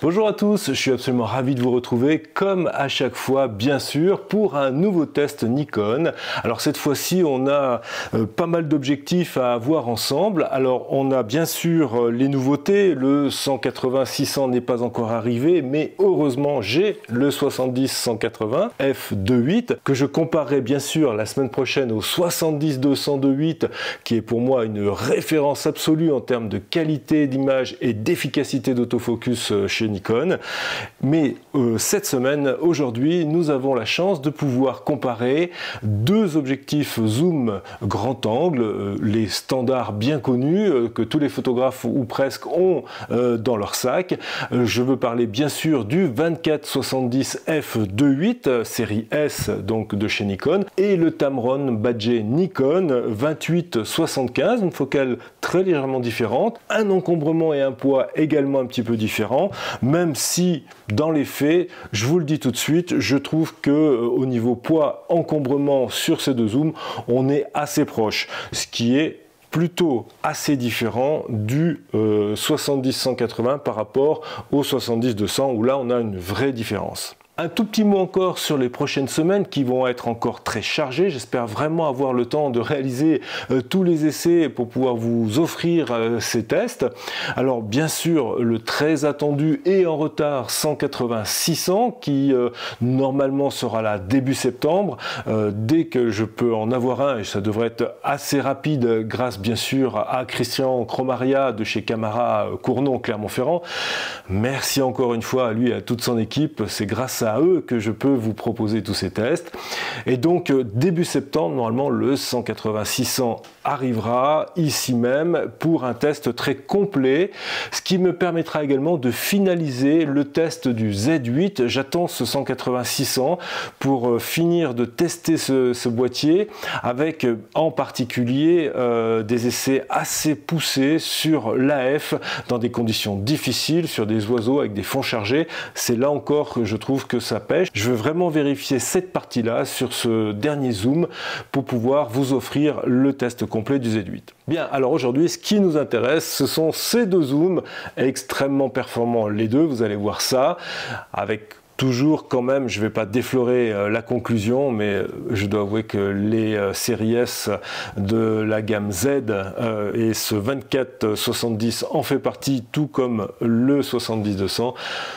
Bonjour à tous, je suis absolument ravi de vous retrouver comme à chaque fois bien sûr pour un nouveau test Nikon. Alors cette fois-ci on a pas mal d'objectifs à voir ensemble. Alors on a bien sûr les nouveautés, le 180-600 n'est pas encore arrivé mais heureusement j'ai le 70-180 f2.8 que je comparerai bien sûr la semaine prochaine au 70-200 2.8 qui est pour moi une référence absolue en termes de qualité d'image et d'efficacité d'autofocus chez Nikon. Mais cette semaine, aujourd'hui, nous avons la chance de pouvoir comparer deux objectifs zoom grand angle, les standards bien connus que tous les photographes ou presque ont dans leur sac. Je veux parler bien sûr du 24-70 f2.8 série S donc de chez Nikon et le Tamron badgé Nikon 28-75, une focale très légèrement différente, un encombrement et un poids également un petit peu différents. Même si, dans les faits, je vous le dis tout de suite, je trouve que au niveau poids, encombrement sur ces deux zooms, on est assez proche, ce qui est plutôt assez différent du 70-180 par rapport au 70-200 où là on a une vraie différence. Un tout petit mot encore sur les prochaines semaines qui vont être encore très chargées. J'espère vraiment avoir le temps de réaliser tous les essais pour pouvoir vous offrir ces tests. Alors bien sûr le très attendu et en retard 180-600 qui normalement sera là début septembre. Dès que je peux en avoir un, et ça devrait être assez rapide grâce bien sûr à Christian Cromaria de chez Camara Cournon Clermont-Ferrand. Merci encore une fois à lui et à toute son équipe. C'est grâce à eux que je peux vous proposer tous ces tests. Et donc début septembre, normalement le 180-600 arrivera ici même pour un test très complet, ce qui me permettra également de finaliser le test du Z8. J'attends ce 180-600 pour finir de tester ce boîtier avec en particulier des essais assez poussés sur l'AF dans des conditions difficiles, sur des oiseaux avec des fonds chargés. C'est là encore que je trouve que ça pêche. Je veux vraiment vérifier cette partie-là sur ce dernier zoom pour pouvoir vous offrir le test complet du Z8. Bien, alors aujourd'hui, ce qui nous intéresse, ce sont ces deux zooms extrêmement performants, les deux, vous allez voir ça, avec toujours quand même, je ne vais pas déflorer la conclusion, mais je dois avouer que les séries S de la gamme Z et ce 24-70 en fait partie, tout comme le 70-200,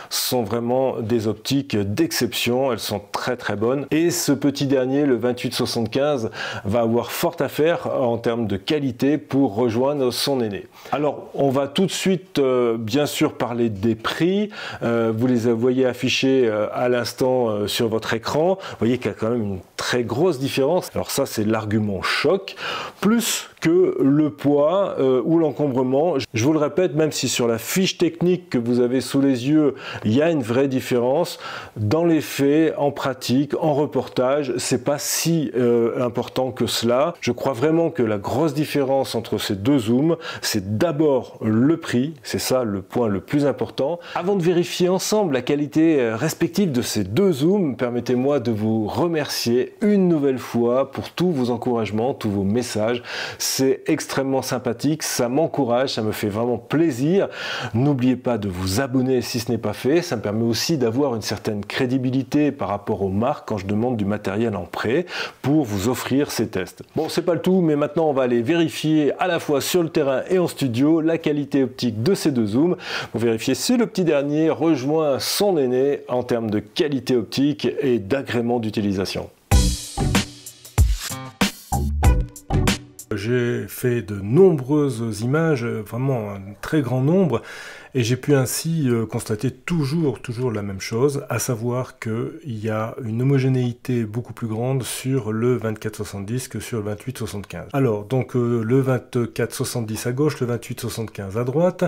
sont vraiment des optiques d'exception, elles sont très très bonnes. Et ce petit dernier, le 28-75, va avoir fort à faire en termes de qualité pour rejoindre son aîné. Alors, on va tout de suite, bien sûr, parler des prix. Vous les voyez affichés à l'instant sur votre écran. Vous voyez qu'il y a quand même une très grosse différence. Alors ça, c'est l'argument choc, plus que le poids ou l'encombrement. Je vous le répète, même si sur la fiche technique que vous avez sous les yeux, il y a une vraie différence, dans les faits, en pratique, en reportage, c'est pas si important que cela. Je crois vraiment que la grosse différence entre ces deux zooms, c'est d'abord le prix, c'est ça le point le plus important. Avant de vérifier ensemble la qualité respective de ces deux zooms, permettez-moi de vous remercier une nouvelle fois pour tous vos encouragements, tous vos messages. C'est extrêmement sympathique, ça m'encourage, ça me fait vraiment plaisir. N'oubliez pas de vous abonner si ce n'est pas fait, ça me permet aussi d'avoir une certaine crédibilité par rapport aux marques quand je demande du matériel en prêt pour vous offrir ces tests. Bon, c'est pas le tout, mais maintenant on va aller vérifier à la fois sur le terrain et en studio la qualité optique de ces deux zooms pour vérifier si le petit dernier rejoint son aîné en termes de qualité optique et d'agrément d'utilisation. J'ai fait de nombreuses images, vraiment un très grand nombre, et j'ai pu ainsi constater toujours la même chose, à savoir qu'il y a une homogénéité beaucoup plus grande sur le 24-70 que sur le 28-75. Alors, donc le 24-70 à gauche, le 28-75 à droite,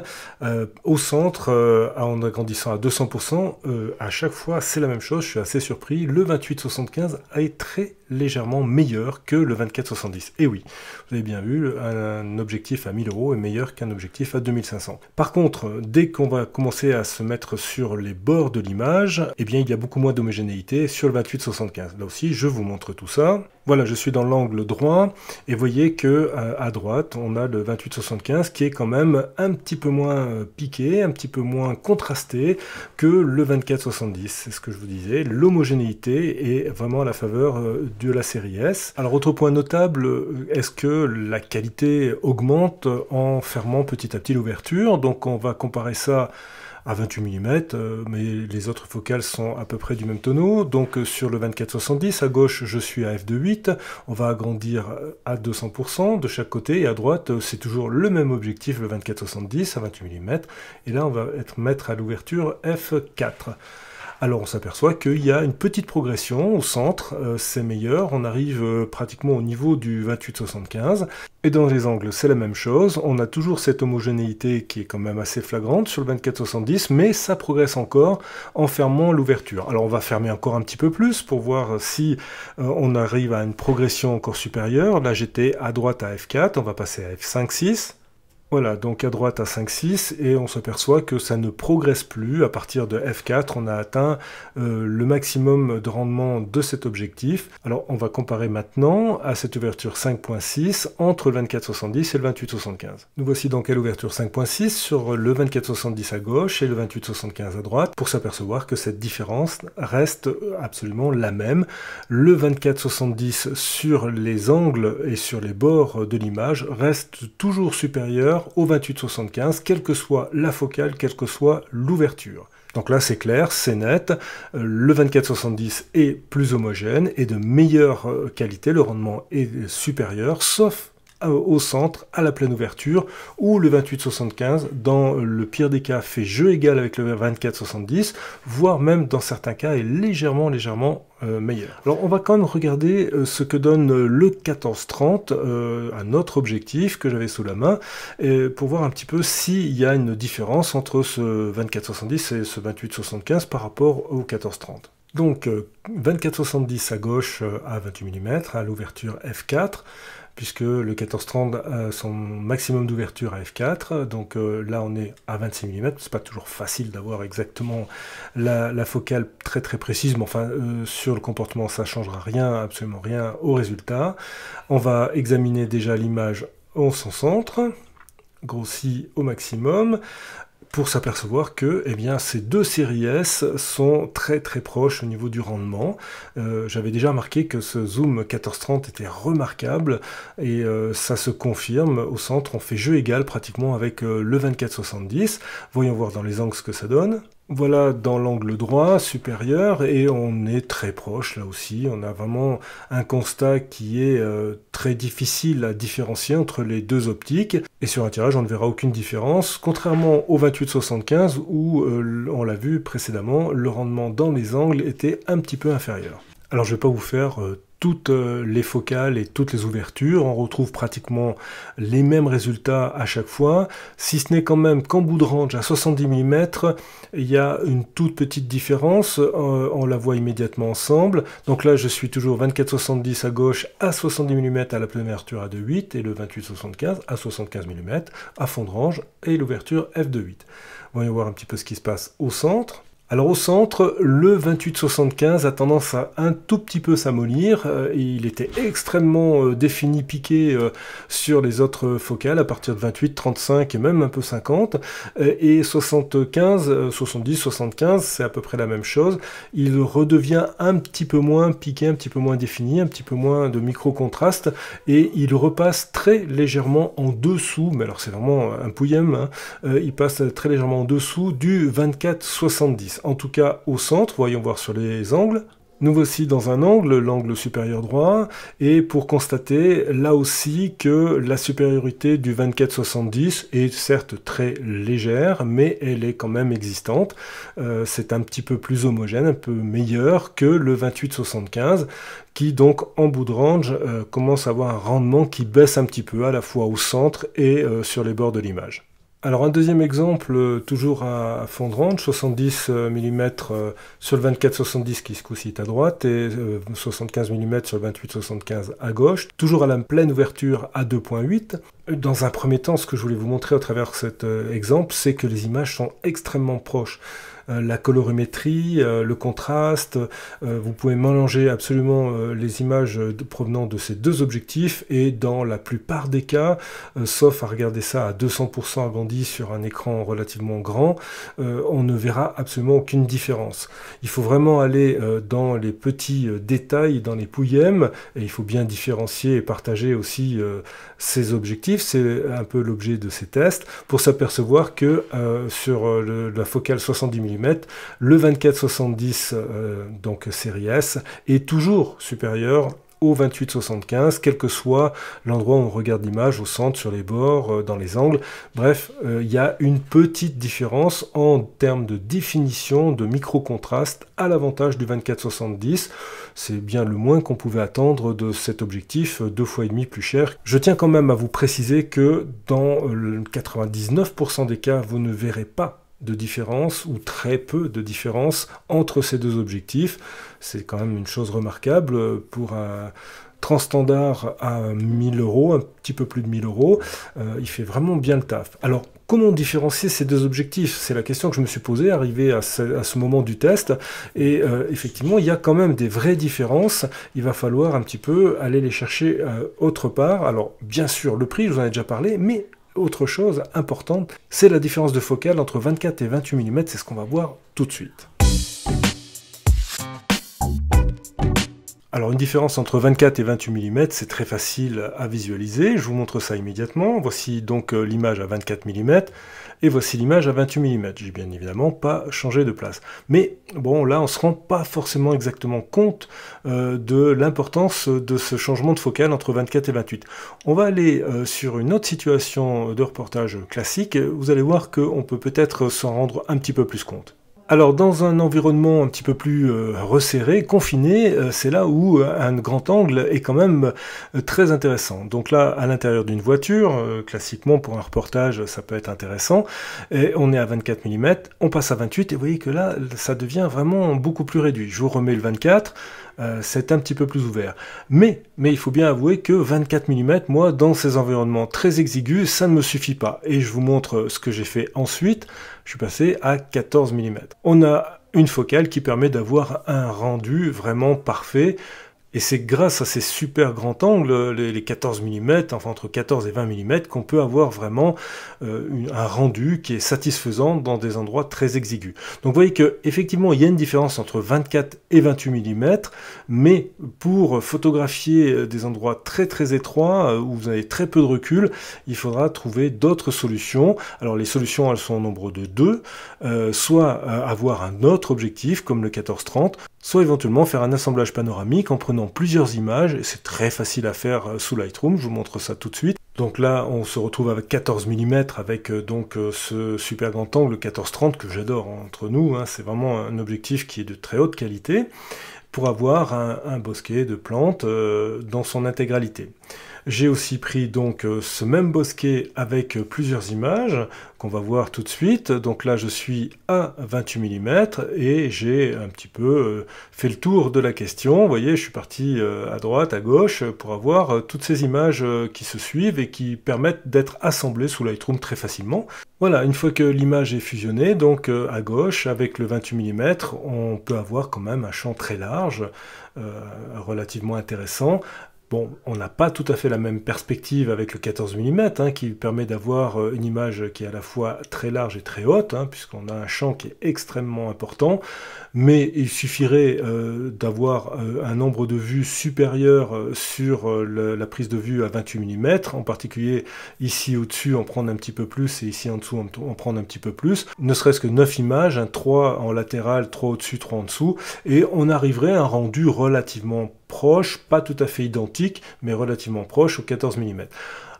au centre, en agrandissant à 200%, à chaque fois c'est la même chose, je suis assez surpris, le 28-75 est très légèrement meilleur que le 24-70. Et oui, vous avez bien vu, un objectif à 1000 € est meilleur qu'un objectif à 2500. Par contre, dès qu'on va commencer à se mettre sur les bords de l'image, eh bien il y a beaucoup moins d'homogénéité sur le 28-75. Là aussi, je vous montre tout ça. Voilà, je suis dans l'angle droit et vous voyez que à droite, on a le 28-75 qui est quand même un petit peu moins piqué, un petit peu moins contrasté que le 24-70. C'est ce que je vous disais, l'homogénéité est vraiment à la faveur de la série S. Alors autre point notable, est-ce que la qualité augmente en fermant petit à petit l'ouverture? Donc on va comparer ça à 28 mm, mais les autres focales sont à peu près du même tonneau. Donc sur le 24-70, à gauche je suis à f2.8, on va agrandir à 200% de chaque côté, et à droite c'est toujours le même objectif, le 24-70 à 28 mm, et là on va mettre à l'ouverture f4. Alors on s'aperçoit qu'il y a une petite progression au centre, c'est meilleur, on arrive pratiquement au niveau du 28-75, et dans les angles c'est la même chose, on a toujours cette homogénéité qui est quand même assez flagrante sur le 24-70, mais ça progresse encore en fermant l'ouverture. Alors on va fermer encore un petit peu plus pour voir si on arrive à une progression encore supérieure. Là j'étais à droite à f4, on va passer à f5-6. Voilà, donc à droite à 5-6, et on s'aperçoit que ça ne progresse plus. À partir de F4, on a atteint le maximum de rendement de cet objectif. Alors on va comparer maintenant à cette ouverture 5.6 entre le 24-70 et le 28-75. Nous voici donc à l'ouverture 5.6 sur le 24-70 à gauche et le 28-75 à droite, pour s'apercevoir que cette différence reste absolument la même. Le 24-70 sur les angles et sur les bords de l'image reste toujours supérieur au 28-75, quelle que soit la focale, quelle que soit l'ouverture. Donc là c'est clair, c'est net, le 24-70 est plus homogène et de meilleure qualité, le rendement est supérieur, sauf au centre, à la pleine ouverture, où le 28-75, dans le pire des cas, fait jeu égal avec le 24-70, voire même dans certains cas est légèrement meilleur. Alors on va quand même regarder ce que donne le 14-30, un autre objectif que j'avais sous la main, pour voir un petit peu s'il y a une différence entre ce 24-70 et ce 28-75 par rapport au 14-30. Donc 24-70 à gauche à 28 mm, à l'ouverture f4, puisque le 14-30 a son maximum d'ouverture à f4, donc là on est à 26 mm, c'est pas toujours facile d'avoir exactement la focale très précise, mais enfin sur le comportement ça changera rien, absolument rien au résultat. On va examiner déjà l'image en son centre, grossi au maximum, pour s'apercevoir que ces deux séries S sont très proches au niveau du rendement. J'avais déjà remarqué que ce zoom 14-30 était remarquable, et ça se confirme. Au centre, on fait jeu égal pratiquement avec le 24-70. Voyons voir dans les angles ce que ça donne. Voilà dans l'angle droit supérieur, et on est très proche là aussi. On a vraiment un constat qui est très difficile à différencier entre les deux optiques, et sur un tirage on ne verra aucune différence, contrairement au 28-75 où on l'a vu précédemment, le rendement dans les angles était un petit peu inférieur. Alors je ne vais pas vous faire toutes les focales et toutes les ouvertures, on retrouve pratiquement les mêmes résultats à chaque fois, si ce n'est quand même qu'en bout de range à 70 mm, il y a une toute petite différence, on la voit immédiatement ensemble. Donc là je suis toujours 24-70 à gauche à 70 mm à la pleine ouverture à 2.8 et le 28-75 à 75 mm à fond de range et l'ouverture f2.8. Voyons voir un petit peu ce qui se passe au centre. Alors au centre, le 28-75 a tendance à un tout petit peu s'amollir, il était extrêmement défini, piqué sur les autres focales à partir de 28, 35 et même un peu 50, et 75, 70, 75 c'est à peu près la même chose, il redevient un petit peu moins piqué, un petit peu moins défini, un petit peu moins de micro-contraste, et il repasse très légèrement en dessous, mais alors c'est vraiment un pouillem, hein, il passe très légèrement en dessous du 24-70. En tout cas au centre, voyons voir sur les angles. Nous voici dans un angle, l'angle supérieur droit, et pour constater là aussi que la supériorité du 24-70 est certes très légère, mais elle est quand même existante. C'est un petit peu plus homogène, un peu meilleur que le 28-75, qui donc en bout de range commence à avoir un rendement qui baisse un petit peu à la fois au centre et sur les bords de l'image. Alors un deuxième exemple, toujours à fond de range, 70 mm sur le 24-70 qui ce coup-ci est à droite, et 75 mm sur le 28-75 à gauche, toujours à la pleine ouverture à 2.8. Dans un premier temps, ce que je voulais vous montrer à travers cet exemple, c'est que les images sont extrêmement proches. la colorimétrie, le contraste. Vous pouvez mélanger absolument les images provenant de ces deux objectifs et dans la plupart des cas, sauf à regarder ça à 200% agrandi sur un écran relativement grand, on ne verra absolument aucune différence. Il faut vraiment aller dans les petits détails, dans les pouillèmes, et il faut bien différencier et partager aussi ces objectifs. C'est un peu l'objet de ces tests, pour s'apercevoir que sur la focale 70 mm, le 24-70, donc série S, est toujours supérieur au 28-75, quel que soit l'endroit où on regarde l'image, au centre, sur les bords, dans les angles. Bref, il y a une petite différence en termes de définition, de micro-contraste, à l'avantage du 24-70. C'est bien le moins qu'on pouvait attendre de cet objectif, 2,5 fois plus cher. Je tiens quand même à vous préciser que dans 99% des cas, vous ne verrez pas de différence, ou très peu de différence, entre ces deux objectifs. C'est quand même une chose remarquable pour un transstandard à 1000 €, un petit peu plus de 1000 €. Il fait vraiment bien le taf. Alors, comment différencier ces deux objectifs? C'est la question que je me suis posée, arrivé à ce moment du test. Et effectivement, il y a quand même des vraies différences. Il va falloir un petit peu aller les chercher autre part. Alors, bien sûr, le prix, je vous en ai déjà parlé, mais autre chose importante, c'est la différence de focale entre 24 et 28 mm, c'est ce qu'on va voir tout de suite. Alors une différence entre 24 et 28 mm, c'est très facile à visualiser, je vous montre ça immédiatement. Voici donc l'image à 24 mm, et voici l'image à 28 mm. J'ai bien évidemment pas changé de place. Mais bon, là on se rend pas forcément exactement compte de l'importance de ce changement de focale entre 24 et 28. On va aller sur une autre situation de reportage classique, vous allez voir qu'on peut peut-être s'en rendre un petit peu plus compte. Alors dans un environnement un petit peu plus resserré, confiné, c'est là où un grand angle est quand même très intéressant. Donc là, à l'intérieur d'une voiture, classiquement pour un reportage, ça peut être intéressant. Et on est à 24 mm, on passe à 28 et vous voyez que là, ça devient vraiment beaucoup plus réduit. Je vous remets le 24. C'est un petit peu plus ouvert. Mais il faut bien avouer que 24 mm, moi, dans ces environnements très exigus, ça ne me suffit pas. Et je vous montre ce que j'ai fait ensuite. Je suis passé à 14 mm. On a une focale qui permet d'avoir un rendu vraiment parfait. Et c'est grâce à ces super grands angles, les 14 mm, enfin entre 14 et 20 mm, qu'on peut avoir vraiment un rendu qui est satisfaisant dans des endroits très exigus. Donc vous voyez qu'effectivement, il y a une différence entre 24 et 28 mm, mais pour photographier des endroits très très étroits, où vous avez très peu de recul, il faudra trouver d'autres solutions. Alors les solutions, elles sont au nombre de deux, soit avoir un autre objectif, comme le 14-30, soit éventuellement faire un assemblage panoramique en prenant plusieurs images, et c'est très facile à faire sous Lightroom, je vous montre ça tout de suite. Donc là, on se retrouve avec 14 mm, avec donc ce super grand angle 14-30 que j'adore entre nous, hein. C'est vraiment un objectif qui est de très haute qualité, pour avoir un bosquet de plantes dans son intégralité. J'ai aussi pris donc ce même bosquet avec plusieurs images qu'on va voir tout de suite. Donc là je suis à 28 mm et j'ai un petit peu fait le tour de la question. Vous voyez, je suis parti à droite, à gauche pour avoir toutes ces images qui se suivent et qui permettent d'être assemblées sous Lightroom très facilement. Voilà, une fois que l'image est fusionnée, donc à gauche avec le 28 mm, on peut avoir quand même un champ très large, relativement intéressant. Bon, on n'a pas tout à fait la même perspective avec le 14 mm, hein, qui permet d'avoir une image qui est à la fois très large et très haute, hein, puisqu'on a un champ qui est extrêmement important, mais il suffirait d'avoir un nombre de vues supérieur sur la prise de vue à 28 mm, en particulier ici au-dessus en prendre un petit peu plus, et ici en dessous en prendre un petit peu plus, ne serait-ce que 9 images, hein, 3 en latéral, 3 au-dessus, 3 en dessous, et on arriverait à un rendu relativement proche, pas tout à fait identique, mais relativement proche au 14 mm.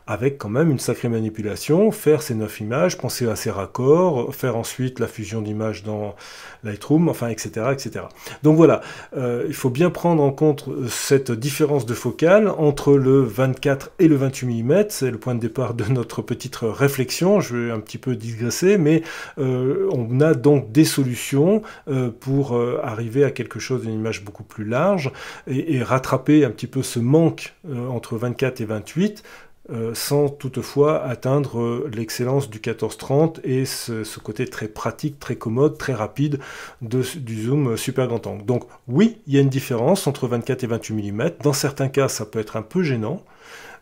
Avec quand même une sacrée manipulation, faire ces 9 images, penser à ces raccords, faire ensuite la fusion d'images dans Lightroom, enfin, etc., etc. Donc voilà, il faut bien prendre en compte cette différence de focale entre le 24 et le 28 mm, c'est le point de départ de notre petite réflexion, je vais un petit peu digresser, mais on a donc des solutions pour arriver à quelque chose d'une image beaucoup plus large et rattraper un petit peu ce manque entre 24 et 28, sans toutefois atteindre l'excellence du 14-30 et ce côté très pratique, très commode, très rapide du zoom super grand angle. Donc oui, il y a une différence entre 24 et 28 mm. Dans certains cas, ça peut être un peu gênant,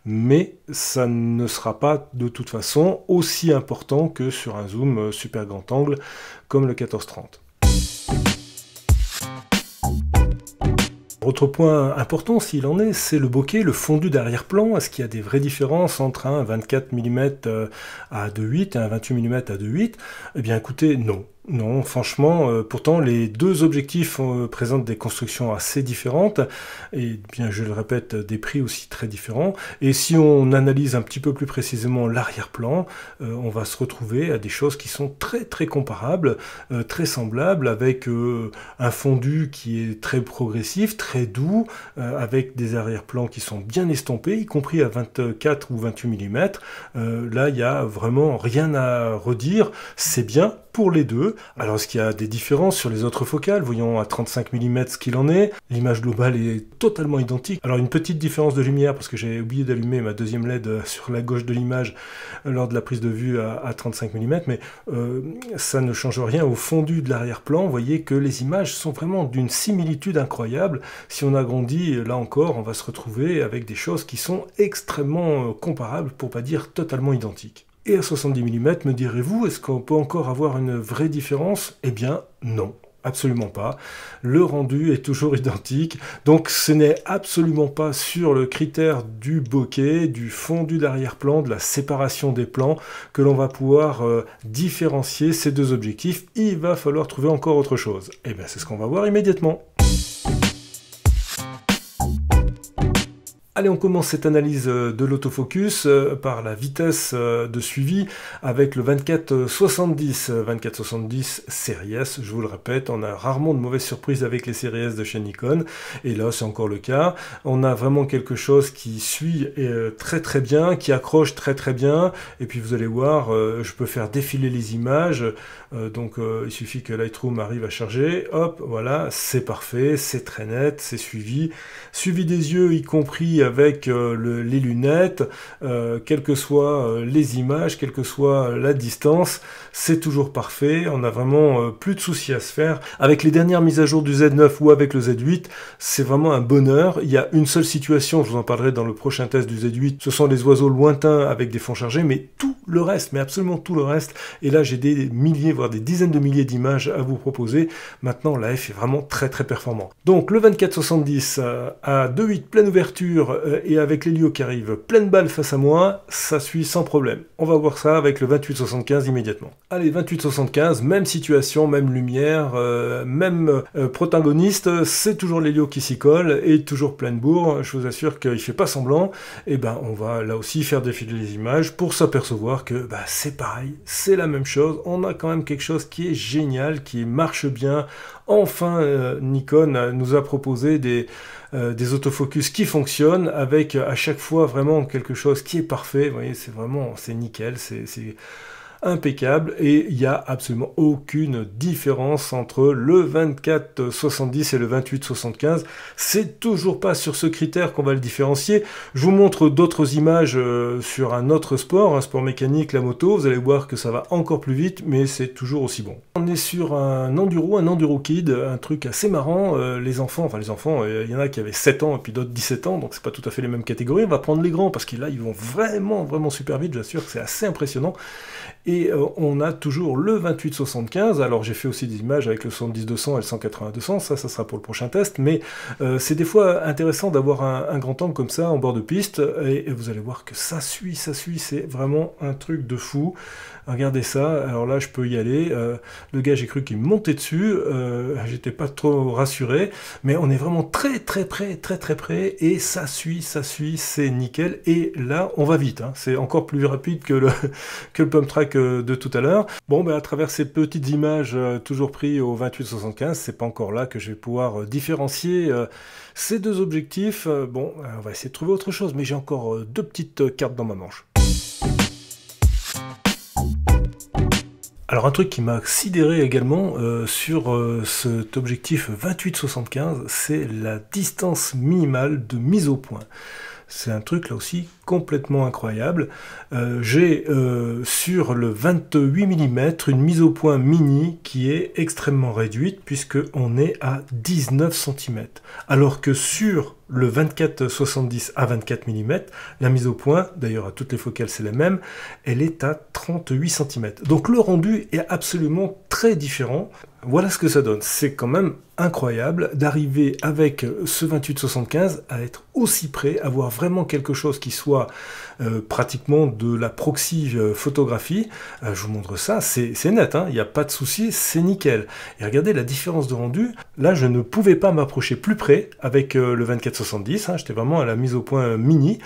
mais ça ne sera pas de toute façon aussi important que sur un zoom super grand angle comme le 14-30. Autre point important, s'il en est, c'est le bokeh, le fondu d'arrière-plan. Est-ce qu'il y a des vraies différences entre un 24 mm à 2.8 et un 28 mm à 2.8? Eh bien écoutez, non. Non, franchement, pourtant les deux objectifs présentent des constructions assez différentes et bien je le répète, des prix aussi très différents. Et si on analyse un petit peu plus précisément l'arrière-plan, on va se retrouver à des choses qui sont très très comparables, très semblables, avec un fondu qui est très progressif, très doux, avec des arrière-plans qui sont bien estompés, y compris à 24 ou 28 mm. Là, il n'y a vraiment rien à redire, c'est bien pour les deux. Alors, est-ce qu'il y a des différences sur les autres focales? Voyons à 35 mm ce qu'il en est. L'image globale est totalement identique. Alors, une petite différence de lumière, parce que j'ai oublié d'allumer ma deuxième LED sur la gauche de l'image lors de la prise de vue à 35 mm, mais ça ne change rien au fondu de l'arrière-plan. Vous voyez que les images sont vraiment d'une similitude incroyable. Si on agrandit, là encore, on va se retrouver avec des choses qui sont extrêmement comparables, pour pas dire totalement identiques. Et à 70 mm, me direz-vous, est-ce qu'on peut encore avoir une vraie différence? Eh bien, non. Absolument pas. Le rendu est toujours identique. Donc ce n'est absolument pas sur le critère du bokeh, du fondu d'arrière-plan, de la séparation des plans que l'on va pouvoir différencier ces deux objectifs. Il va falloir trouver encore autre chose. Et bien c'est ce qu'on va voir immédiatement. Allez, on commence cette analyse de l'autofocus par la vitesse de suivi avec le 24-70. 24-70 série S, je vous le répète, on a rarement de mauvaises surprises avec les séries S de chez Nikon, et là c'est encore le cas. On a vraiment quelque chose qui suit très très bien, qui accroche très très bien, et puis vous allez voir, je peux faire défiler les images, donc il suffit que Lightroom arrive à charger, hop, voilà, c'est parfait, c'est très net, c'est suivi des yeux, y compris avec les lunettes, quelles que soient les images, quelle que soit la distance, c'est toujours parfait, on a vraiment plus de soucis à se faire. Avec les dernières mises à jour du Z9 ou avec le Z8, c'est vraiment un bonheur. Il y a une seule situation, je vous en parlerai dans le prochain test du Z8, ce sont les oiseaux lointains avec des fonds chargés, mais tout le reste, mais absolument tout le reste, et là j'ai des milliers, voire des dizaines de milliers d'images à vous proposer. Maintenant, la F est vraiment très très performant. Donc le 24-70 à 2.8 pleine ouverture et avec l'hélio qui arrive pleine balle face à moi, ça suit sans problème. On va voir ça avec le 28-75 immédiatement. Allez, 28-75, même situation, même lumière, même protagoniste, c'est toujours l'hélio qui s'y colle et toujours pleine bourre. Je vous assure qu'il ne fait pas semblant. Et ben on va là aussi faire défiler les images pour s'apercevoir que c'est pareil, c'est la même chose. On a quand même quelque chose qui est génial, qui marche bien. Enfin, Nikon nous a proposé des autofocus qui fonctionnent avec à chaque fois vraiment quelque chose qui est parfait. Vous voyez, c'est nickel, c'est impeccable, et il n'y a absolument aucune différence entre le 24-70 et le 28-75. C'est toujours pas sur ce critère qu'on va le différencier. Je vous montre d'autres images sur un autre sport, un sport mécanique, la moto. Vous allez voir que ça va encore plus vite, mais c'est toujours aussi bon. On est sur un enduro kid, un truc assez marrant. Les enfants, il y en a qui avaient 7 ans et puis d'autres 17 ans, donc c'est pas tout à fait les mêmes catégories. On va prendre les grands parce que là, ils vont vraiment super vite, j'assure que c'est assez impressionnant. Et on a toujours le 28-75, alors j'ai fait aussi des images avec le 70-200 et le 180-200, ça sera pour le prochain test, mais c'est des fois intéressant d'avoir un grand angle comme ça en bord de piste, et vous allez voir que ça suit, c'est vraiment un truc de fou. Regardez ça, alors là je peux y aller, le gars j'ai cru qu'il me montait dessus, j'étais pas trop rassuré, mais on est vraiment très près, et ça suit, c'est nickel, et là on va vite, hein. C'est encore plus rapide que le pump track de tout à l'heure. Bon, à travers ces petites images toujours prises au 28-75, c'est pas encore là que je vais pouvoir différencier ces deux objectifs. Bon, on va essayer de trouver autre chose, mais j'ai encore deux petites cartes dans ma manche. Alors un truc qui m'a sidéré également sur cet objectif 28-75, c'est la distance minimale de mise au point. C'est un truc là aussi complètement incroyable. J'ai sur le 28 mm une mise au point mini qui est extrêmement réduite puisqu'on est à 19 cm. Alors que sur le 24-70 à 24 mm, la mise au point, d'ailleurs à toutes les focales c'est la même, elle est à 38 cm. Donc le rendu est absolument très différent. Voilà ce que ça donne. C'est quand même incroyable d'arriver avec ce 28-75 à être aussi près, à avoir vraiment quelque chose qui soit pratiquement de la proxy photographie. Je vous montre ça, c'est net, hein, il n'y a pas de souci, c'est nickel. Et regardez la différence de rendu. Là, je ne pouvais pas m'approcher plus près avec le 24-70, hein, j'étais vraiment à la mise au point mini.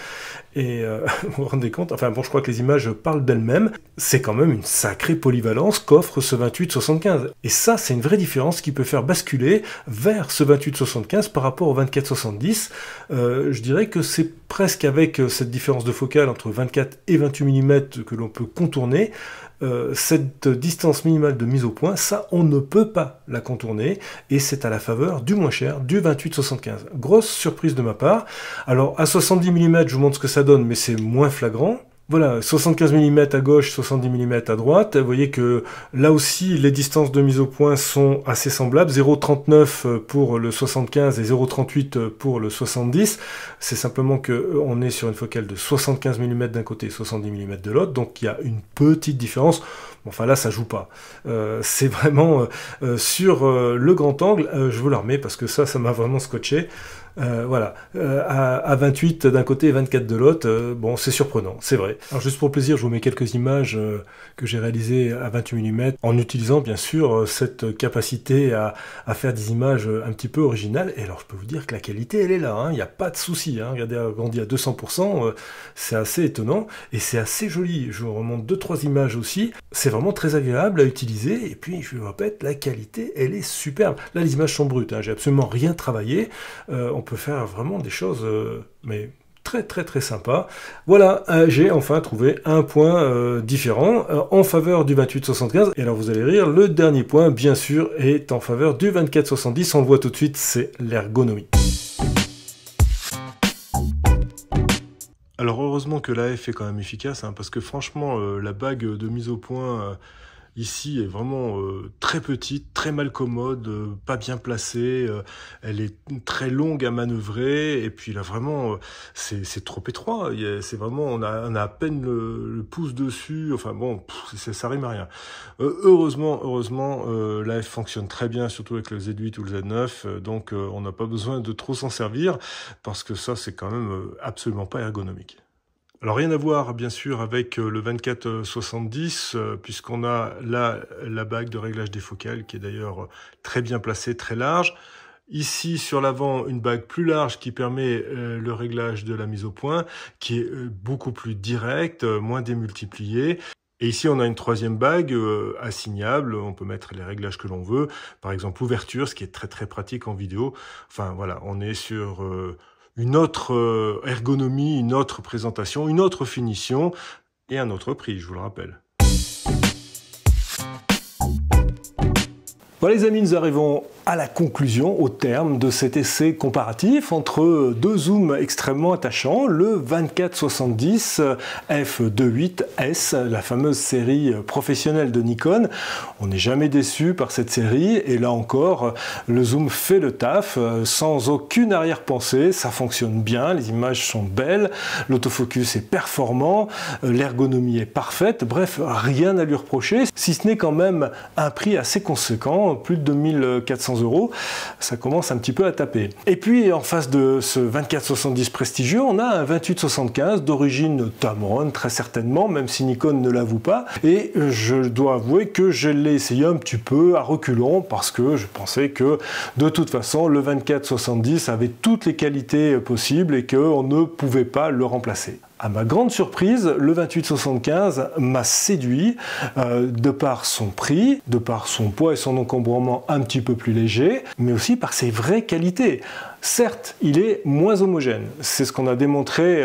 Et vous vous rendez compte, enfin bon, je crois que les images parlent d'elles-mêmes. C'est quand même une sacrée polyvalence qu'offre ce 28-75. Et ça, c'est une vraie différence qui peut faire basculer vers ce 28-75 par rapport au 24-70. Je dirais que c'est presque avec cette différence de focale entre 24 et 28 mm que l'on peut contourner. Cette distance minimale de mise au point, ça on ne peut pas la contourner et c'est à la faveur du moins cher, du 28-75. Grosse surprise de ma part. Alors à 70 mm je vous montre ce que ça donne mais c'est moins flagrant. Voilà, 75 mm à gauche, 70 mm à droite. Vous voyez que là aussi, les distances de mise au point sont assez semblables. 0,39 pour le 75 et 0,38 pour le 70. C'est simplement qu'on est sur une focale de 75 mm d'un côté et 70 mm de l'autre. Donc il y a une petite différence. Bon, enfin là, ça joue pas. C'est vraiment sur le grand angle. Je vous la remets parce que ça m'a vraiment scotché. Voilà, à 28 d'un côté et 24 de l'autre, bon, c'est surprenant, c'est vrai. Alors juste pour le plaisir, je vous mets quelques images que j'ai réalisées à 28 mm, en utilisant bien sûr cette capacité à faire des images un petit peu originales. Et alors je peux vous dire que la qualité, elle est là, hein, il n'y a pas de souci. Hein. Regardez, agrandi à 200%, c'est assez étonnant et c'est assez joli. Je vous remonte 2-3 images aussi. C'est vraiment très agréable à utiliser. Et puis, je vous répète, la qualité, elle est superbe. Là, les images sont brutes, hein, j'ai absolument rien travaillé. On peut faire vraiment des choses, mais très sympa. Voilà, j'ai enfin trouvé un point différent en faveur du 28-75. Et alors vous allez rire, le dernier point, bien sûr, est en faveur du 24-70. On le voit tout de suite, c'est l'ergonomie. Alors heureusement que l'AF est quand même efficace, hein, parce que franchement, la bague de mise au point ici est vraiment très petite, très mal commode, pas bien placée, elle est très longue à manœuvrer, et puis là vraiment, c'est trop étroit, c'est vraiment, on a à peine le pouce dessus, enfin bon, ça rime à rien. Heureusement, l'AF fonctionne très bien, surtout avec le Z8 ou le Z9, donc on n'a pas besoin de trop s'en servir, parce que ça c'est quand même absolument pas ergonomique. Alors rien à voir bien sûr avec le 24-70 puisqu'on a là la bague de réglage des focales qui est d'ailleurs très bien placée, très large. Ici sur l'avant une bague plus large qui permet le réglage de la mise au point qui est beaucoup plus directe, moins démultipliée. Et ici on a une troisième bague assignable, on peut mettre les réglages que l'on veut, par exemple ouverture, ce qui est très pratique en vidéo. Enfin voilà, on est sur une autre ergonomie, une autre présentation, une autre finition et un autre prix, je vous le rappelle. Voilà les amis, nous arrivons à la conclusion, au terme de cet essai comparatif entre deux zooms extrêmement attachants, le 24-70 f2.8S, la fameuse série professionnelle de Nikon. On n'est jamais déçu par cette série et là encore, le zoom fait le taf sans aucune arrière-pensée, ça fonctionne bien, les images sont belles, l'autofocus est performant, l'ergonomie est parfaite, bref, rien à lui reprocher, si ce n'est quand même un prix assez conséquent, plus de 2400 €, ça commence un petit peu à taper. Et puis en face de ce 24-70 prestigieux, on a un 28-75 d'origine Tamron, très certainement, même si Nikon ne l'avoue pas. Et je dois avouer que je l'ai essayé un petit peu à reculons parce que je pensais que de toute façon le 24-70 avait toutes les qualités possibles et qu'on ne pouvait pas le remplacer. À ma grande surprise, le 28-75 m'a séduit de par son prix, de par son poids et son encombrement un petit peu plus léger, mais aussi par ses vraies qualités. Certes, il est moins homogène, c'est ce qu'on a démontré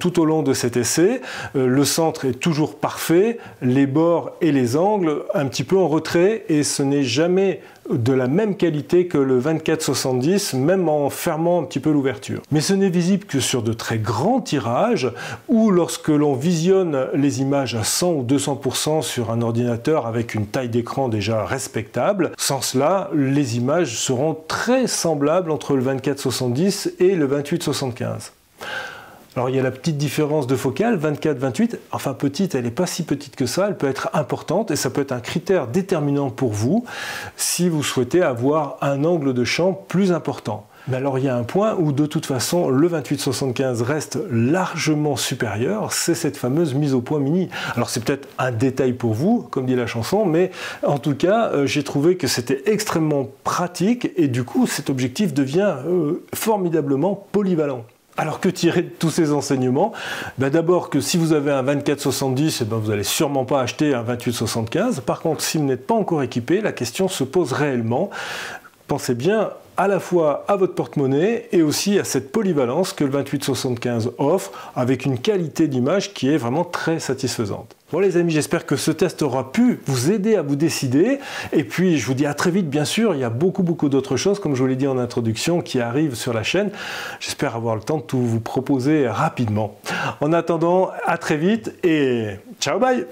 tout au long de cet essai. Le centre est toujours parfait, les bords et les angles un petit peu en retrait, et ce n'est jamais de la même qualité que le 24-70, même en fermant un petit peu l'ouverture. Mais ce n'est visible que sur de très grands tirages, ou lorsque l'on visionne les images à 100 ou 200% sur un ordinateur avec une taille d'écran déjà respectable. Sans cela, les images seront très semblables entre le 24-70 et le 28-75. Alors il y a la petite différence de focale, 24-28, enfin petite, elle n'est pas si petite que ça, elle peut être importante et ça peut être un critère déterminant pour vous si vous souhaitez avoir un angle de champ plus important. Mais alors il y a un point où de toute façon le 28-75 reste largement supérieur, c'est cette fameuse mise au point mini. Alors c'est peut-être un détail pour vous, comme dit la chanson, mais en tout cas j'ai trouvé que c'était extrêmement pratique et du coup cet objectif devient formidablement polyvalent. Alors que tirer de tous ces enseignements? D'abord que si vous avez un 24-70, vous n'allez sûrement pas acheter un 28-75. Par contre, si vous n'êtes pas encore équipé, la question se pose réellement. Pensez bien à la fois à votre porte-monnaie et aussi à cette polyvalence que le 28-75 offre avec une qualité d'image qui est vraiment très satisfaisante. Bon les amis, j'espère que ce test aura pu vous aider à vous décider et puis je vous dis à très vite bien sûr, il y a beaucoup d'autres choses comme je vous l'ai dit en introduction qui arrivent sur la chaîne. J'espère avoir le temps de tout vous proposer rapidement. En attendant, à très vite et ciao bye.